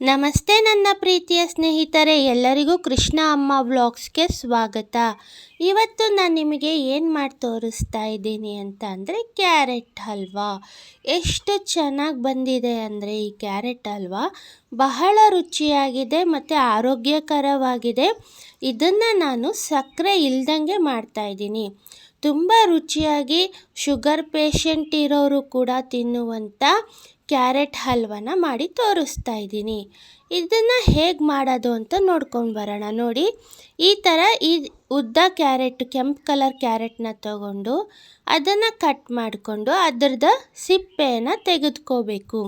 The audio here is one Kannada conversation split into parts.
ನಮಸ್ತೆ ನನ್ನ ಪ್ರೀತಿಯ ಸ್ನೇಹಿತರೆ, ಎಲ್ಲರಿಗೂ ಕೃಷ್ಣ ಅಮ್ಮ ವ್ಲಾಗ್ಸ್ಗೆ ಸ್ವಾಗತ. ಇವತ್ತು ನಾನು ನಿಮಗೆ ಏನು ಮಾಡಿ ತೋರಿಸ್ತಾ ಇದ್ದೀನಿ ಅಂತ ಅಂದರೆ ಕ್ಯಾರೆಟ್ ಹಲ್ವಾ. ಎಷ್ಟು ಚೆನ್ನಾಗಿ ಬಂದಿದೆ ಅಂದರೆ ಈ ಕ್ಯಾರೆಟ್ ಹಲ್ವಾ ಬಹಳ ರುಚಿಯಾಗಿದೆ ಮತ್ತು ಆರೋಗ್ಯಕರವಾಗಿದೆ. ಇದನ್ನು ನಾನು ಸಕ್ಕರೆ ಇಲ್ದಂಗೆ ಮಾಡ್ತಾಯಿದ್ದೀನಿ. ತುಂಬ ರುಚಿಯಾಗಿ ಶುಗರ್ ಪೇಷಂಟ್ ಇರೋರು ಕೂಡ ತಿನ್ನುವಂಥ ಕ್ಯಾರೆಟ್ ಹಲ್ವನ ಮಾಡಿ ತೋರಿಸ್ತಾ ಇದ್ದೀನಿ. ಇದನ್ನು ಹೇಗೆ ಮಾಡೋದು ಅಂತ ನೋಡ್ಕೊಂಡು ಬರೋಣ. ನೋಡಿ, ಈ ಥರ ಈ ಉದ್ದ ಕ್ಯಾರೆಟ್, ಕೆಂಪು ಕಲರ್ ಕ್ಯಾರೆಟ್ನ ತಗೊಂಡು ಅದನ್ನು ಕಟ್ ಮಾಡಿಕೊಂಡು ಅದರದ್ದು ಸಿಪ್ಪೆಯನ್ನು ತೆಗೆದುಕೋಬೇಕು.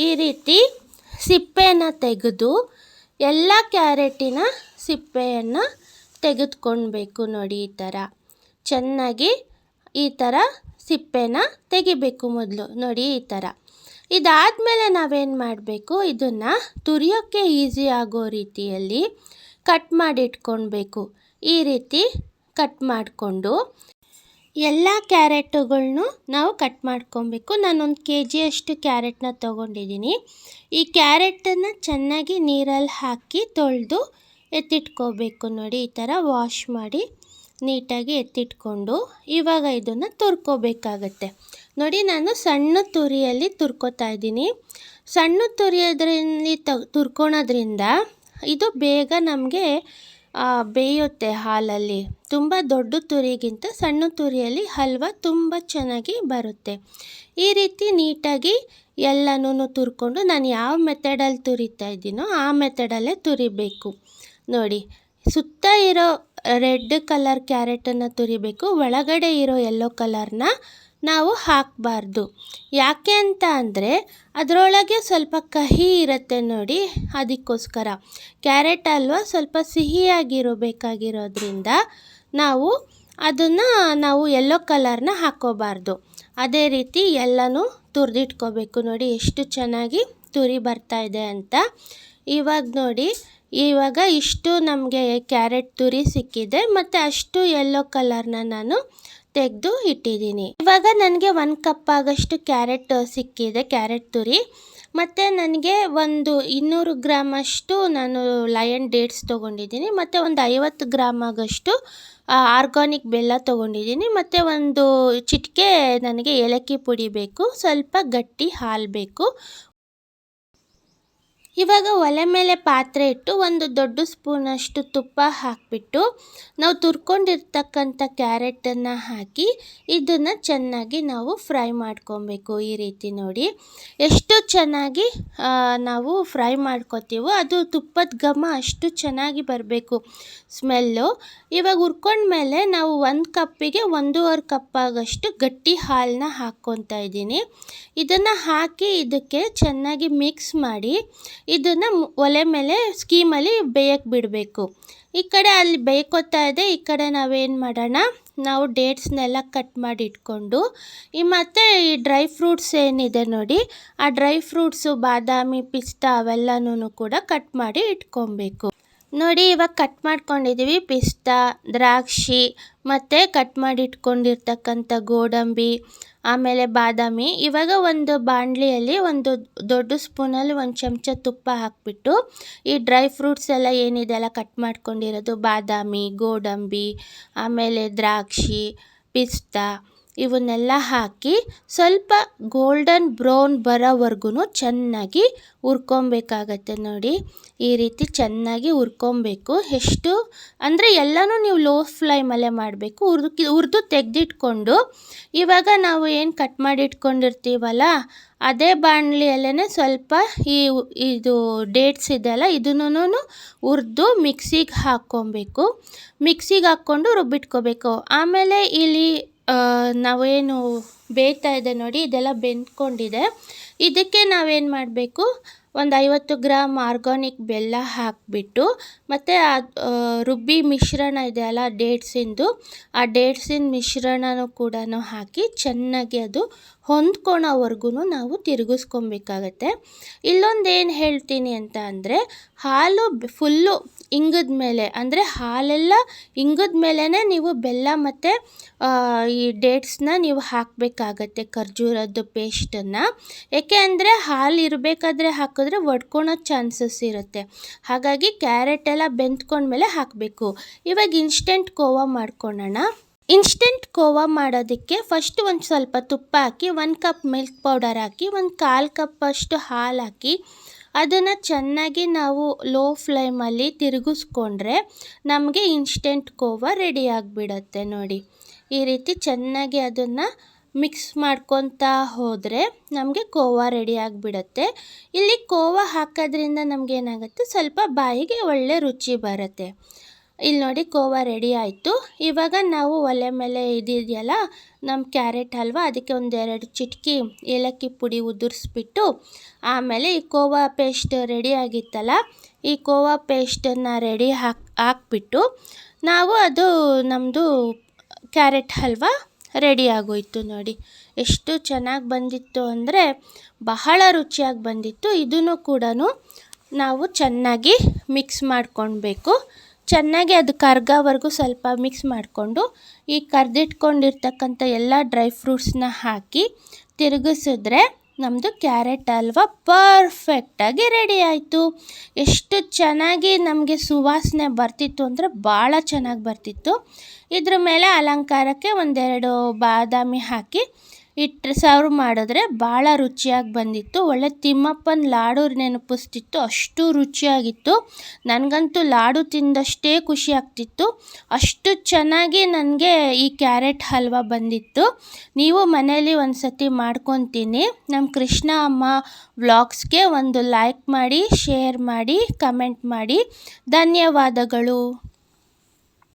ಈ ರೀತಿ ಸಿಪ್ಪೆಯನ್ನು ತೆಗೆದು ಎಲ್ಲ ಕ್ಯಾರೆಟಿನ ಸಿಪ್ಪೆಯನ್ನು ತೆಗೆದುಕೊಳ್ಬೇಕು. ನೋಡಿ, ಈ ಥರ ಚೆನ್ನಾಗಿ ಈ ಥರ ಸಿಪ್ಪೆನ ತೆಗಿಬೇಕು ಮೊದಲು. ನೋಡಿ, ಈ ಥರ. ಇದಾದಮೇಲೆ ನಾವೇನು ಮಾಡಬೇಕು, ಇದನ್ನು ತುರಿಯೋಕ್ಕೆ ಈಸಿ ಆಗೋ ರೀತಿಯಲ್ಲಿ ಕಟ್ ಮಾಡಿಟ್ಕೊಳ್ಬೇಕು. ಈ ರೀತಿ ಕಟ್ ಮಾಡಿಕೊಂಡು ಎಲ್ಲ ಕ್ಯಾರೆಟುಗಳ್ನು ನಾವು ಕಟ್ ಮಾಡ್ಕೊಬೇಕು. ನಾನೊಂದು kg ಅಷ್ಟು ಕ್ಯಾರೆಟ್ನ ತೊಗೊಂಡಿದ್ದೀನಿ. ಈ ಕ್ಯಾರೆಟನ್ನು ಚೆನ್ನಾಗಿ ನೀರಲ್ಲಿ ಹಾಕಿ ತೊಳೆದು ಎತ್ತಿಟ್ಕೋಬೇಕು. ನೋಡಿ, ಈ ಥರ ವಾಶ್ ಮಾಡಿ ನೀಟಾಗಿ ಎತ್ತಿಟ್ಕೊಂಡು ಇವಾಗ ಇದನ್ನು ತುರ್ಕೋಬೇಕಾಗತ್ತೆ. ನೋಡಿ, ನಾನು ಸಣ್ಣ ತುರಿಯಲ್ಲಿ ತುರ್ಕೋತಾ ಇದ್ದೀನಿ. ಸಣ್ಣ ತುರಿಯೋದ್ರಲ್ಲಿ ತುರ್ಕೊಳೋದ್ರಿಂದ ಇದು ಬೇಗ ನಮಗೆ ಬೇಯುತ್ತೆ ಹಾಲಲ್ಲಿ. ತುಂಬ ದೊಡ್ಡ ತುರಿಗಿಂತ ಸಣ್ಣ ತುರಿಯಲ್ಲಿ ಹಲ್ವಾ ತುಂಬ ಚೆನ್ನಾಗಿ ಬರುತ್ತೆ. ಈ ರೀತಿ ನೀಟಾಗಿ ಎಲ್ಲನೂ ತುರ್ಕೊಂಡು ನಾನು ಯಾವ ಮೆಥಡಲ್ಲಿ ತುರಿತಾ ಇದ್ದೀನೋ ಆ ಮೆಥಡಲ್ಲೇ ತುರಿಬೇಕು. ನೋಡಿ, ಸುತ್ತ ಇರೋ ರೆಡ್ ಕಲರ್ ಕ್ಯಾರೆಟನ್ನು ತುರಿಬೇಕು, ಒಳಗಡೆ ಇರೋ ಯೆಲ್ಲೋ ಕಲರ್ನ ನಾವು ಹಾಕಬಾರ್ದು. ಯಾಕೆ ಅಂತ ಅಂದರೆ ಅದರೊಳಗೆ ಸ್ವಲ್ಪ ಕಹಿ ಇರುತ್ತೆ ನೋಡಿ, ಅದಕ್ಕೋಸ್ಕರ. ಕ್ಯಾರೆಟ್ ಹಲ್ವಾ ಸ್ವಲ್ಪ ಸಿಹಿಯಾಗಿರಬೇಕಾಗಿರೋದ್ರಿಂದ ನಾವು ಯೆಲ್ಲೋ ಕಲರ್ನ ಹಾಕೋಬಾರ್ದು. ಅದೇ ರೀತಿ ಎಲ್ಲನೂ ತುರಿದಿಟ್ಕೋಬೇಕು. ನೋಡಿ, ಎಷ್ಟು ಚೆನ್ನಾಗಿ ತುರಿ ಬರ್ತಾ ಇದೆ ಅಂತ. ಇವಾಗ ಇಷ್ಟು ನಮಗೆ ಕ್ಯಾರೆಟ್ ತುರಿ ಸಿಕ್ಕಿದೆ ಮತ್ತು ಅಷ್ಟು ಯೆಲ್ಲೋ ಕಲರ್ನ ನಾನು ತೆಗೆದು ಇಟ್ಟಿದ್ದೀನಿ. ಇವಾಗ ನನಗೆ 1 ಕಪ್ ಆಗಷ್ಟು ಕ್ಯಾರೆಟ್ ಸಿಕ್ಕಿದೆ, ಕ್ಯಾರೆಟ್ ತುರಿ. ಮತ್ತು ನನಗೆ ಒಂದು 200 ಗ್ರಾಮ್ ಅಷ್ಟು ನಾನು ಲಯನ್ ಡೇಟ್ಸ್ ತೊಗೊಂಡಿದ್ದೀನಿ. ಮತ್ತು ಒಂದು 50 ಗ್ರಾಮ್ ಆಗಷ್ಟು ಆರ್ಗಾನಿಕ್ ಬೆಲ್ಲ ತೊಗೊಂಡಿದ್ದೀನಿ. ಮತ್ತು ಒಂದು ಚಿಟಿಕೆ ನನಗೆ ಏಲಕ್ಕಿ ಪುಡಿ ಬೇಕು, ಸ್ವಲ್ಪ ಗಟ್ಟಿ ಹಾಲು ಬೇಕು. ಇವಾಗ ಒಲೆ ಮೇಲೆ ಪಾತ್ರೆ ಇಟ್ಟು ಒಂದು ದೊಡ್ಡ ಸ್ಪೂನಷ್ಟು ತುಪ್ಪ ಹಾಕಿಬಿಟ್ಟು ನಾವು ತುರ್ಕೊಂಡಿರ್ತಕ್ಕಂಥ ಕ್ಯಾರೆಟನ್ನು ಹಾಕಿ ಇದನ್ನು ಚೆನ್ನಾಗಿ ನಾವು ಫ್ರೈ ಮಾಡ್ಕೊಬೇಕು. ಈ ರೀತಿ ನೋಡಿ, ಎಷ್ಟು ಚೆನ್ನಾಗಿ ನಾವು ಫ್ರೈ ಮಾಡ್ಕೊತೀವೋ ಅದು ತುಪ್ಪದ ಘಮ ಅಷ್ಟು ಚೆನ್ನಾಗಿ ಬರಬೇಕು ಸ್ಮೆಲ್ಲು. ಇವಾಗ ಹುರ್ಕೊಂಡ್ಮೇಲೆ ನಾವು 1 ಕಪ್ಪಿಗೆ 1.5 ಕಪ್ ಆಗಷ್ಟು ಗಟ್ಟಿ ಹಾಲನ್ನ ಹಾಕ್ಕೊತಾ ಇದ್ದೀನಿ. ಇದನ್ನು ಹಾಕಿ ಇದಕ್ಕೆ ಚೆನ್ನಾಗಿ ಮಿಕ್ಸ್ ಮಾಡಿ ಇದನ್ನು ಒಲೆ ಮೇಲೆ ಸ್ಕೀಮಲ್ಲಿ ಬೇಯಕ್ಕೆ ಬಿಡಬೇಕು. ಈ ಕಡೆ ಅಲ್ಲಿ ಬೇಯ್ಕೋತಾ ಇದೆ, ಈ ಕಡೆ ನಾವೇನು ಮಾಡೋಣ, ನಾವು ಡೇಟ್ಸ್ನೆಲ್ಲ ಕಟ್ ಮಾಡಿ ಇಟ್ಕೊಂಡು ಮತ್ತು ಈ ಡ್ರೈ ಫ್ರೂಟ್ಸ್ ಏನಿದೆ ನೋಡಿ, ಆ ಡ್ರೈ ಫ್ರೂಟ್ಸು ಬಾದಾಮಿ, ಪಿಸ್ತಾ ಅವೆಲ್ಲನೂ ಕೂಡ ಕಟ್ ಮಾಡಿ ಇಟ್ಕೊಬೇಕು. ನೋಡಿ, ಇವಾಗ ಕಟ್ ಮಾಡ್ಕೊಂಡಿದ್ದೀವಿ ಪಿಸ್ತಾ, ದ್ರಾಕ್ಷಿ ಮತ್ತು ಕಟ್ ಮಾಡಿ ಇಟ್ಕೊಂಡಿರ್ತಕ್ಕಂಥ ಗೋಡಂಬಿ, ಆಮೇಲೆ ಬಾದಾಮಿ. ಇವಾಗ ಒಂದು ಬಾಣಲಿಯಲ್ಲಿ ಒಂದು ದೊಡ್ಡ ಸ್ಪೂನಲ್ಲಿ 1 ಚಮಚ ತುಪ್ಪ ಹಾಕಿಬಿಟ್ಟು ಈ ಡ್ರೈ ಫ್ರೂಟ್ಸ್ ಎಲ್ಲ ಏನಿದೆ ಎಲ್ಲ ಕಟ್ ಮಾಡ್ಕೊಂಡಿರೋದು, ಬಾದಾಮಿ, ಗೋಡಂಬಿ, ಆಮೇಲೆ ದ್ರಾಕ್ಷಿ, ಪಿಸ್ತಾ ಇವನ್ನೆಲ್ಲ ಹಾಕಿ ಸ್ವಲ್ಪ ಗೋಲ್ಡನ್ ಬ್ರೌನ್ ಬರೋವರೆಗೂ ಚೆನ್ನಾಗಿ ಹುರ್ಕೊಬೇಕಾಗತ್ತೆ. ನೋಡಿ, ಈ ರೀತಿ ಚೆನ್ನಾಗಿ ಹುರ್ಕೊಬೇಕು. ಎಷ್ಟು ಅಂದರೆ ಎಲ್ಲನೂ ನೀವು ಲೋ ಫ್ಲೇಮಲ್ಲೇ ಮಾಡಬೇಕು. ಹುರಿದು ತೆಗೆದಿಟ್ಕೊಂಡು ಇವಾಗ ನಾವು ಏನು ಕಟ್ ಮಾಡಿ ಇಟ್ಕೊಂಡಿರ್ತೀವಲ್ಲ ಅದೇ ಬಾಣಲಿಯಲ್ಲೇ ಸ್ವಲ್ಪ ಇದು ಡೇಟ್ಸ್ ಇದೆಯಲ್ಲ ಇದನ್ನೂ ಹುರಿದು ಮಿಕ್ಸಿಗೆ ಹಾಕ್ಕೊಬೇಕು. ಮಿಕ್ಸಿಗೆ ಹಾಕ್ಕೊಂಡು ರುಬ್ಬಿಟ್ಕೋಬೇಕು. ಆಮೇಲೆ ಇಲ್ಲಿ ನಾವೇನು ಬೇಯ್ತಾ ಇದೆ ನೋಡಿ, ಇದೆಲ್ಲ ಬೆಂದ್ಕೊಂಡಿದೆ. ಇದಕ್ಕೆ ನಾವೇನು ಮಾಡಬೇಕು, ಒಂದು 50 ಗ್ರಾಮ್ ಆರ್ಗಾನಿಕ್ ಬೆಲ್ಲ ಹಾಕಿಬಿಟ್ಟು ಮತ್ತು ರುಬ್ಬಿ ಮಿಶ್ರಣ ಇದೆಯಲ್ಲ ಡೇಟ್ಸಿಂದು, ಆ ಡೇಟ್ಸಿನ ಮಿಶ್ರಣನೂ ಕೂಡ ಹಾಕಿ ಚೆನ್ನಾಗಿ ಅದು ಹೊಂದ್ಕೊಳೋವರೆಗೂ ನಾವು ತಿರುಗಿಸ್ಕೊಬೇಕಾಗತ್ತೆ. ಇಲ್ಲೊಂದೇನು ಹೇಳ್ತೀನಿ ಅಂತ ಅಂದರೆ, ಹಾಲು ಫುಲ್ಲು ಇಂಗಿದ ಮೇಲೆ, ಅಂದರೆ ಹಾಲೆಲ್ಲ ಇಂಗಿದ ಮೇಲೇ ನೀವು ಬೆಲ್ಲ ಮತ್ತು ಈ ಡೇಟ್ಸ್ನ ನೀವು ಹಾಕಬೇಕಾಗತ್ತೆ, ಖರ್ಜೂರದ್ದು ಪೇಸ್ಟನ್ನು. ಏಕೆ ಅಂದರೆ ಹಾಲು ಇರಬೇಕಾದ್ರೆ ಹಾಕಿದ್ರೆ ಒಡ್ಕೊಳೋ ಚಾನ್ಸಸ್ ಇರುತ್ತೆ. ಹಾಗಾಗಿ ಕ್ಯಾರೆಟ್ ಎಲ್ಲ ಬೆಂದ್ಕೊಂಡ್ಮೇಲೆ ಹಾಕಬೇಕು. ಇವಾಗ ಇನ್ಸ್ಟೆಂಟ್ ಕೋವಾ ಮಾಡ್ಕೊಳ್ಳೋಣ. ಇನ್ಸ್ಟೆಂಟ್ ಕೋವಾ ಮಾಡೋದಕ್ಕೆ ಫಸ್ಟ್ ಒಂದು ಸ್ವಲ್ಪ ತುಪ್ಪ ಹಾಕಿ, 1 ಕಪ್ ಮಿಲ್ಕ್ ಪೌಡರ್ ಹಾಕಿ, 1/4 ಕಪ್ಪಷ್ಟು ಹಾಲು ಹಾಕಿ ಅದನ್ನು ಚೆನ್ನಾಗಿ ನಾವು ಲೋ ಫ್ಲೇಮಲ್ಲಿ ತಿರುಗಿಸ್ಕೊಂಡ್ರೆ ನಮಗೆ ಇನ್ಸ್ಟೆಂಟ್ ಕೋವಾ ರೆಡಿ ಆಗಿಬಿಡತ್ತೆ ನೋಡಿ. ಈ ರೀತಿ ಚೆನ್ನಾಗಿ ಅದನ್ನು ಮಿಕ್ಸ್ ಮಾಡ್ಕೊತಾ ಹೋದರೆ ನಮಗೆ ಕೋವಾ ರೆಡಿ ಆಗಿಬಿಡತ್ತೆ. ಇಲ್ಲಿ ಕೋವಾ ಹಾಕೋದ್ರಿಂದ ನಮಗೇನಾಗುತ್ತೆ, ಸ್ವಲ್ಪ ಬಾಯಿಗೆ ಒಳ್ಳೆ ರುಚಿ ಬರುತ್ತೆ. ಇಲ್ಲಿ ನೋಡಿ ಕೋವಾ ರೆಡಿ ಆಯಿತು. ಇವಾಗ ನಾವು ಒಲೆ ಮೇಲೆ ಇದೆಯಲ್ಲ ನಮ್ಮ ಕ್ಯಾರೆಟ್ ಹಲ್ವಾ, ಅದಕ್ಕೆ 1-2 ಚಿಟಕಿ ಏಲಕ್ಕಿ ಪುಡಿ ಉದುರಿಸ್ಬಿಟ್ಟು, ಆಮೇಲೆ ಈ ಕೋವಾ ಪೇಸ್ಟ್ ರೆಡಿ ಆಗಿತ್ತಲ್ಲ, ಈ ಕೋವಾ ಪೇಸ್ಟನ್ನು ಹಾಕ್ಬಿಟ್ಟು ನಾವು ಅದು ನಮ್ಮದು ಕ್ಯಾರೆಟ್ ಹಲ್ವಾ ರೆಡಿ ಆಗೋಯ್ತು ನೋಡಿ. ಎಷ್ಟು ಚೆನ್ನಾಗಿ ಬಂದಿತ್ತು ಅಂದರೆ ಬಹಳ ರುಚಿಯಾಗಿ ಬಂದಿತ್ತು. ಇದನ್ನು ಕೂಡ ನಾವು ಚೆನ್ನಾಗಿ ಮಿಕ್ಸ್ ಮಾಡ್ಕೊಳ್ಬೇಕು. ಚೆನ್ನಾಗಿ ಅದು ಕರ್ಗೋವರೆಗೂ ಸ್ವಲ್ಪ ಮಿಕ್ಸ್ ಮಾಡಿಕೊಂಡು ಈ ಕರ್ದಿಟ್ಕೊಂಡಿರ್ತಕ್ಕಂಥ ಎಲ್ಲ ಡ್ರೈ ಫ್ರೂಟ್ಸ್ನ ಹಾಕಿ ತಿರುಗಿಸಿದ್ರೆ ನಮ್ಮದು ಕ್ಯಾರೆಟ್ ಹಲ್ವಾ ಪರ್ಫೆಕ್ಟಾಗಿ ರೆಡಿ ಆಯಿತು. ಎಷ್ಟು ಚೆನ್ನಾಗಿ ನಮಗೆ ಸುವಾಸನೆ ಬರ್ತಿತ್ತು ಅಂದರೆ ಭಾಳ ಚೆನ್ನಾಗಿ ಬರ್ತಿತ್ತು. ಇದ್ರ ಮೇಲೆ ಅಲಂಕಾರಕ್ಕೆ 1-2 ಬಾದಾಮಿ ಹಾಕಿ ಸರ್ವ್ ಮಾಡಿದ್ರೆ ಭಾಳ ರುಚಿಯಾಗಿ ಬಂದಿತ್ತು. ಒಳ್ಳೆ ತಿಮ್ಮಪ್ಪನ ಲಾಡು ನೆನಪಿಸ್ತಿತ್ತು, ಅಷ್ಟು ರುಚಿಯಾಗಿತ್ತು. ನನಗಂತೂ ಲಾಡು ತಿಂದಷ್ಟೇ ಖುಷಿ ಆಗ್ತಿತ್ತು, ಅಷ್ಟು ಚೆನ್ನಾಗಿ ನನಗೆ ಈ ಕ್ಯಾರೆಟ್ ಹಲ್ವಾ ಬಂದಿತ್ತು. ನೀವು ಮನೇಲಿ ಒಂದು ಸತಿ ಮಾಡ್ಕೊತೀನಿ. ನಮ್ಮ ಕೃಷ್ಣ ಅಮ್ಮ ವ್ಲಾಗ್ಸ್ಗೆ ಒಂದು ಲೈಕ್ ಮಾಡಿ, ಶೇರ್ ಮಾಡಿ, ಕಮೆಂಟ್ ಮಾಡಿ. ಧನ್ಯವಾದಗಳು.